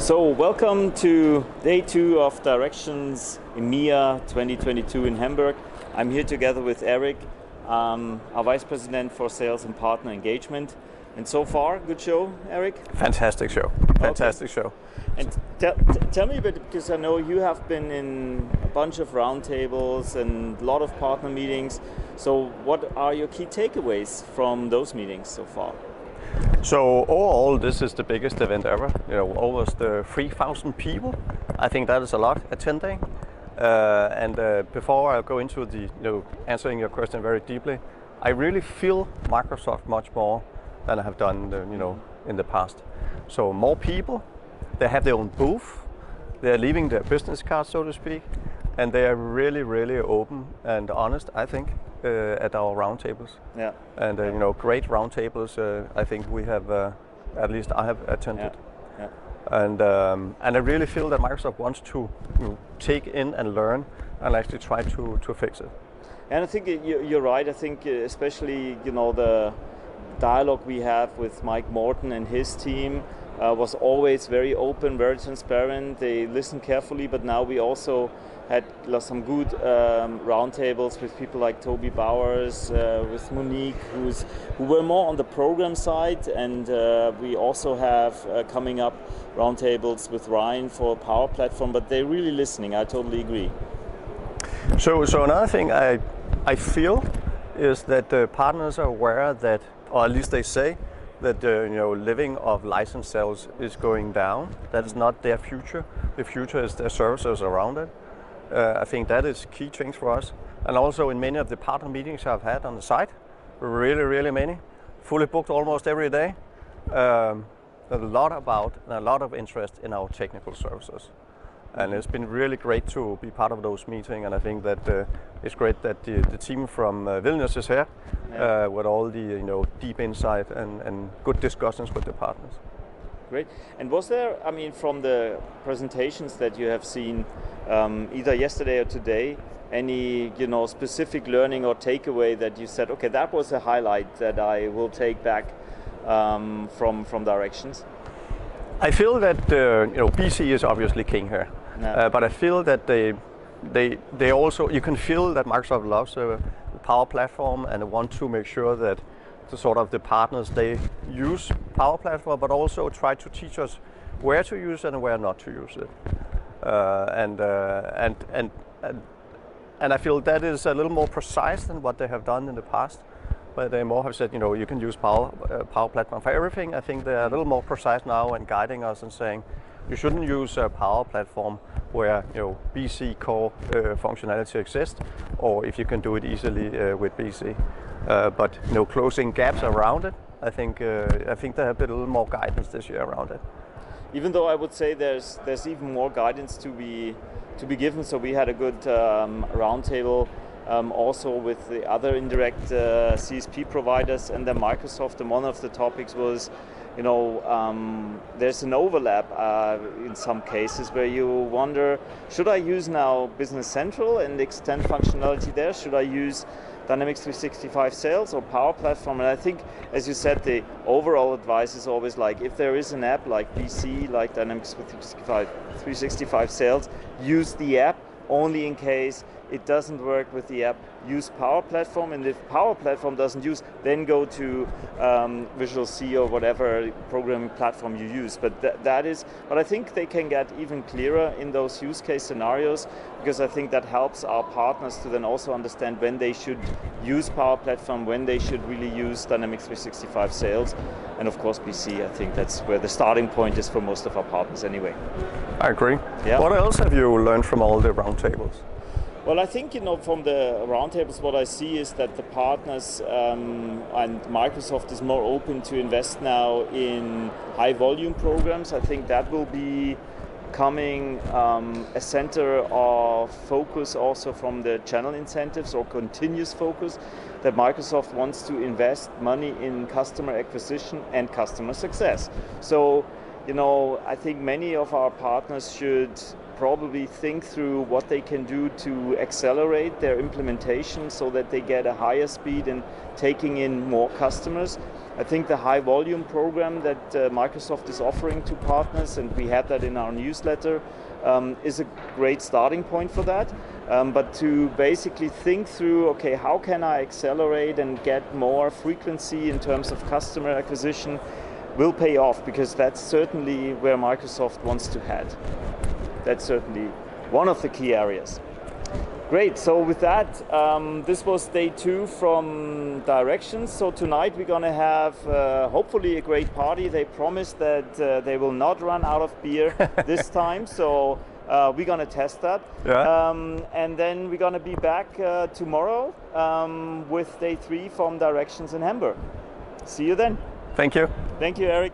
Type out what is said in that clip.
So welcome to day 2 of Directions EMEA 2022 in Hamburg. I'm here together with Erik, our Vice President for Sales and Partner Engagement. And so far, good show, Erik? Fantastic show. Fantastic show. And tell me a bit, because I know you have been in a bunch of roundtables and a lot of partner meetings. So what are your key takeaways from those meetings so far? So overall, this is the biggest event ever. Almost 3,000 people. I think that is a lot attending. Before I go into the answering your question very deeply, I really feel Microsoft much more than I have done in the past. So more people, they have their own booth, they're leaving their business card, so to speak, and they are really open and honest, I think, at our roundtables. Yeah. And great roundtables. I think we have, at least I have attended. Yeah. And I really feel that Microsoft wants to take in and learn and actually try to fix it. And I think you're right. I think especially the dialogue we have with Mike Morton and his team was always very open, very transparent. They listened carefully, but now we also had some good roundtables with people like Toby Bowers, with Monique, who were more on the program side, and we also have coming up roundtables with Ryan for Power Platform. But they're really listening. I totally agree. So another thing I feel is that the partners are aware that, or at least they say, that living of license sales is going down. That is not their future. The future is their services around it. I think that is key change for us. And also in many of the partner meetings I've had on the site, really many, fully booked almost every day. A lot of interest in our technical services. And it's been really great to be part of those meetings, and I think that it's great that the team from Vilnius is here with all the deep insight and good discussions with the partners. Great. And was there, from the presentations that you have seen, either yesterday or today, any specific learning or takeaway that you said, okay, that was a highlight that I will take back from Directions? I feel that BC is obviously king here. Yeah. But I feel that they also, you can feel that Microsoft loves the Power Platform and want to make sure that the partners, they use Power Platform, but also try to teach us where to use it and where not to use it. And I feel that is a little more precise than what they have done in the past, where they more have said, you can use Power Platform for everything. I think they're a little more precise now and guiding us and saying, you shouldn't use a Power Platform where BC core functionality exists, or if you can do it easily with BC. But closing gaps around it, I think there have been a little more guidance this year around it. Even though I would say there's even more guidance to be given. So we had a good roundtable also with the other indirect CSP providers and then Microsoft, and one of the topics was there's an overlap in some cases where you wonder, should I use now Business Central and extend functionality there? Should I use Dynamics 365 Sales or Power Platform? And I think, as you said, the overall advice is always like, if there is an app like BC, like Dynamics 365 Sales, use the app. Only in case it doesn't work with the app, use Power Platform, and if Power Platform doesn't use, then go to Visual C or whatever programming platform you use. But but I think they can get even clearer in those use case scenarios, because I think that helps our partners to then also understand when they should use Power Platform, when they should really use Dynamics 365 Sales, and of course BC. I think that's where the starting point is for most of our partners anyway. I agree. Yeah. What else have you learned from all the roundtables? Well, I think from the roundtables, what I see is that the partners and Microsoft is more open to invest now in high volume programs. I think that will be coming a center of focus also from the channel incentives, or continuous focus, that Microsoft wants to invest money in customer acquisition and customer success. So I think many of our partners should probably think through what they can do to accelerate their implementation so that they get a higher speed in taking in more customers. I think the high volume program that Microsoft is offering to partners, and we had that in our newsletter, is a great starting point for that. But to basically think through, okay, how can I accelerate and get more frequency in terms of customer acquisition will pay off, because that's certainly where Microsoft wants to head. That's certainly one of the key areas. Great, so with that, this was day 2 from Directions. So tonight we're going to have hopefully a great party. They promised that they will not run out of beer this time, so we're going to test that. Yeah. And then we're going to be back tomorrow with day 3 from Directions in Hamburg. See you then. Thank you. Thank you, Erik.